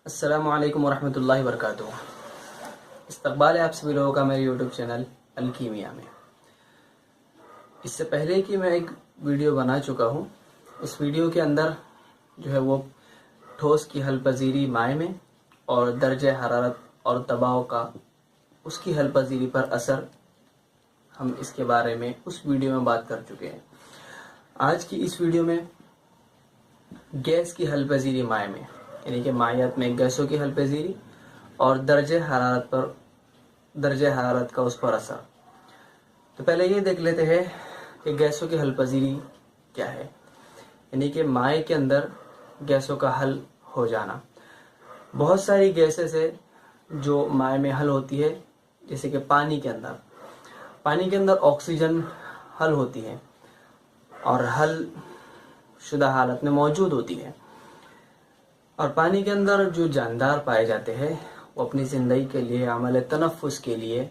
अस्सलामुअलैकुम वरहमतुल्लाहि वबरकातुहू। इस्तकबाल है आप सभी लोगों का मेरे यूट्यूब चैनल अलकीमिया में। इससे पहले कि मैं एक वीडियो बना चुका हूँ, उस वीडियो के अंदर जो है वो ठोस की हल पजीरी माए में और दर्जे हरारत और दबाव का उसकी हल पजीरी पर असर, हम इसके बारे में उस वीडियो में बात कर चुके हैं। आज की इस वीडियो में गैस की हल पजीरी माए में, यानी कि मायात में गैसों की हल पजीरी और दर्जे हरारत का उस पर असर। तो पहले ये देख लेते हैं कि गैसों की हल पजीरी क्या है, यानी कि माए के अंदर गैसों का हल हो जाना। बहुत सारी गैसेस है जो माए में हल होती है, जैसे कि पानी के अंदर ऑक्सीजन हल होती है और हल शुदा हालत में मौजूद होती है। और पानी के अंदर जो जानदार पाए जाते हैं वो अपनी ज़िंदगी के लिए, अमल तनफ़ुस के लिए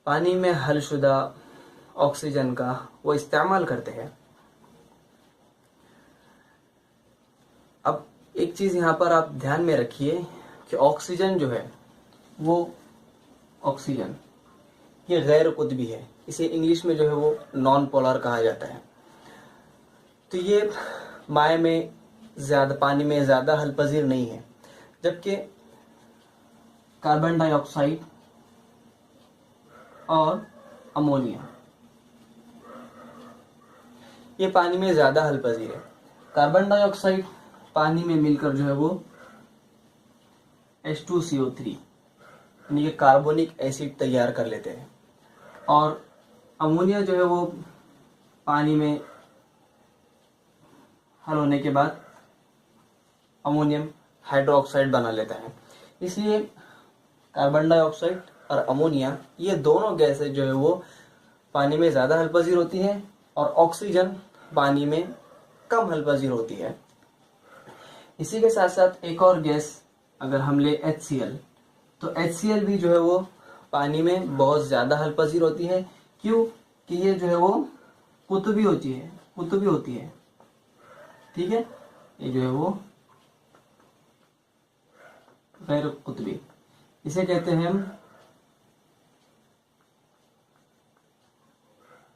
पानी में हलशुदा ऑक्सीजन का वो इस्तेमाल करते हैं। अब एक चीज़ यहाँ पर आप ध्यान में रखिए कि ऑक्सीजन जो है वो ऑक्सीजन ये गैर कुतबी है, इसे इंग्लिश में जो है वो नॉन पोलर कहा जाता है। तो ये माए में ज़्यादा, पानी में ज़्यादा हल पजीर नहीं है, जबकि कार्बन डाइऑक्साइड और अमोनिया ये पानी में ज़्यादा हल पजीर है। कार्बन डाइऑक्साइड पानी में मिलकर जो है वो H2CO3 यानी कि कार्बोनिक एसिड तैयार कर लेते हैं, और अमोनिया जो है वो पानी में हल होने के बाद अमोनियम हाइड्रोक्साइड बना लेता है। इसलिए कार्बन डाइऑक्साइड और अमोनिया ये दोनों गैसें जो है वो पानी में ज़्यादा हलपजीर होती है और ऑक्सीजन पानी में कम हलपजीर होती है। इसी के साथ साथ एक और गैस अगर हम ले HCl, तो HCl भी जो है वो पानी में बहुत ज़्यादा हलपजीर होती है। क्यों? कि ये जो है वो कुतुबी होती है, ठीक है। ये जो है वो गैर कुतबी, इसे कहते हैं हम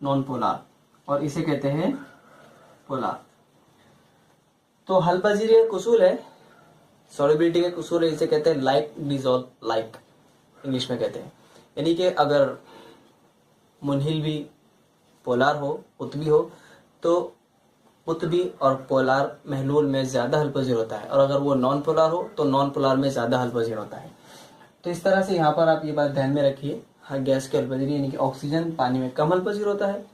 नॉन पोलार, और इसे कहते हैं पोलार। तो हल पजीरी का कुसूल है, सॉल्युबिलिटी का कुसूल है, इसे कहते हैं लाइक डिसॉल्व लाइक, इंग्लिश में कहते हैं। यानी कि अगर मुनहिल भी पोलार हो, कुतबी हो, तो कुतबी और पोलार महलूल में ज़्यादा हलपजीर होता है, और अगर वो नॉन पोलार हो तो नॉन पोलार में ज़्यादा हलपजीर होता है। तो इस तरह से यहाँ पर आप ये बात ध्यान में रखिए। हर गैस की हलपजीरी, यानी कि ऑक्सीजन पानी में कम हलपजीर होता है,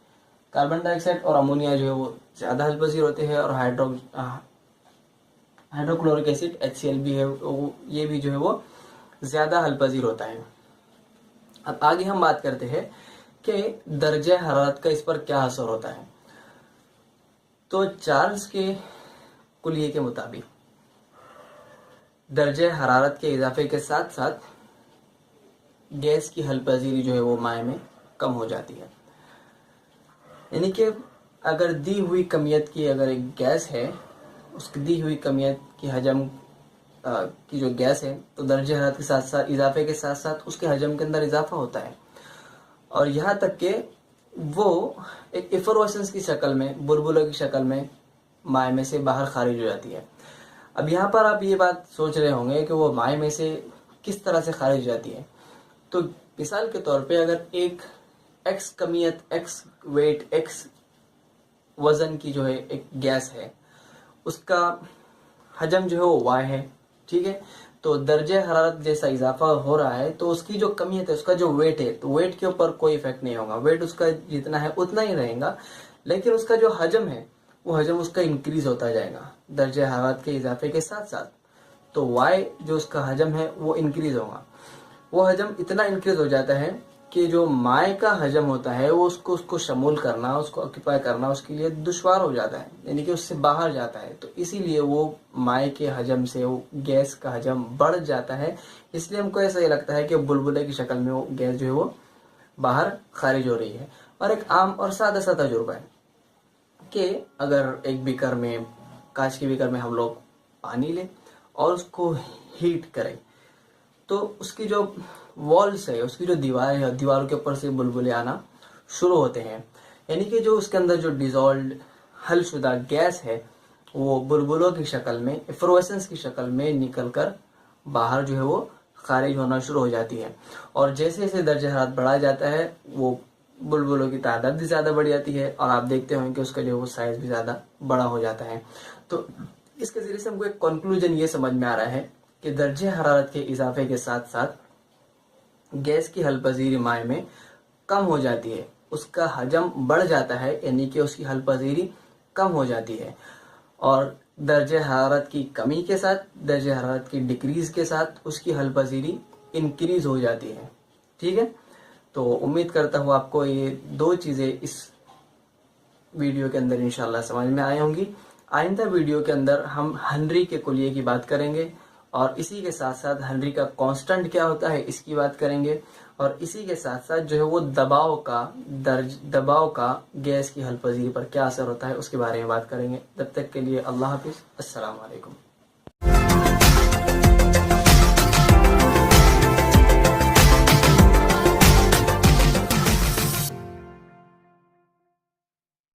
कार्बन डाइऑक्साइड और अमोनिया जो है वो ज़्यादा हलपजीर होते हैं, और हाइड्रोक्लोरिक एसिड HCl भी है, ये भी जो है वो ज़्यादा हलपजीर होता है। अब आगे हम बात करते हैं कि दर्जे हरारत का इस पर क्या असर होता है। तो चार्ल्स के कुलिये के मुताबिक दर्जे हरारत के इजाफे के साथ साथ गैस की हलपजीरी जो है वो माए में कम हो जाती है। यानी कि अगर दी हुई कमियत की अगर एक गैस है, उसकी दी हुई कमियत की हजम की जो गैस है, तो दर्जे हरारत के साथ साथ इजाफे के साथ साथ उसके हजम के अंदर इजाफा होता है, और यहाँ तक कि वो एक इफरोसेंस की शक्ल में, बुलबुलों की शक्ल में माए में से बाहर खारिज हो जाती है। अब यहाँ पर आप ये बात सोच रहे होंगे कि वो माए में से किस तरह से खारिज हो जाती है। तो मिसाल के तौर पे अगर एक एक्स कमियत, एक्स वेट, एक्स वजन की जो है एक गैस है, उसका हजम जो है वो वाई है, ठीक है। तो दर्जे हरारत जैसा इजाफा हो रहा है तो उसकी जो कमियत है, उसका जो वेट है, तो वेट के ऊपर कोई इफेक्ट नहीं होगा, वेट उसका जितना है उतना ही रहेगा, लेकिन उसका जो हजम है वो हजम उसका इंक्रीज होता जाएगा दर्जे हरारत के इजाफे के साथ साथ। तो वाई जो उसका हजम है वो इंक्रीज होगा। वो हजम इतना इंक्रीज हो जाता है कि जो माए का हजम होता है वो उसको शमूल करना, उसको ऑक्यूपाई करना उसके लिए दुश्वार हो जाता है, यानी कि उससे बाहर जाता है। तो इसीलिए वो माए के हजम से वो गैस का हजम बढ़ जाता है। इसलिए हमको ऐसा ही लगता है कि बुलबुले की शक्ल में वो गैस जो है वो बाहर खारिज हो रही है। और एक आम और सादा सा तजुर्बा है कि अगर एक बीकर में, कांच के बीकर में हम लोग पानी लें और उसको हीट करे तो उसकी जो वॉल्स है, उसकी जो दीवार है, दीवारों के ऊपर से बुलबुले आना शुरू होते हैं। यानी कि जो उसके अंदर जो डिजॉल्व हलशुदा गैस है वो बुलबुलों की शक्ल में, एफ्लोरेसेंस की शक्ल में निकलकर बाहर जो है वो खारिज होना शुरू हो जाती है। और जैसे जैसे दर्जा हरारत बढ़ा जाता है वो बुलबुलों की तादाद भी ज़्यादा बढ़ जाती है और आप देखते होंगे कि उसका जो वो साइज भी ज़्यादा बड़ा हो जाता है। तो इसके ज़रिए से हमको एक कंक्लूजन ये समझ में आ रहा है कि दर्जे हरारत के इजाफे के साथ साथ गैस की हलपजीरी माए में कम हो जाती है, उसका हजम बढ़ जाता है, यानी कि उसकी हलपजीरी कम हो जाती है। और दर्जे हरारत की कमी के साथ, दर्जे हरारत की डिक्रीज के साथ उसकी हलपजीरी इंक्रीज हो जाती है। ठीक है, तो उम्मीद करता हूँ आपको ये दो चीज़ें इस वीडियो के अंदर इंशाल्लाह समझ में आई होंगी। आइंदा वीडियो के अंदर हम हेनरी के कुलिये की बात करेंगे और इसी के साथ साथ हेनरी का कांस्टेंट क्या होता है इसकी बात करेंगे और इसी के साथ साथ जो है वो दबाव का गैस की हलपजीरी पर क्या असर होता है उसके बारे में बात करेंगे। तब तक के लिए अल्लाह हाफिज़, अस्सलाम वालेकुम।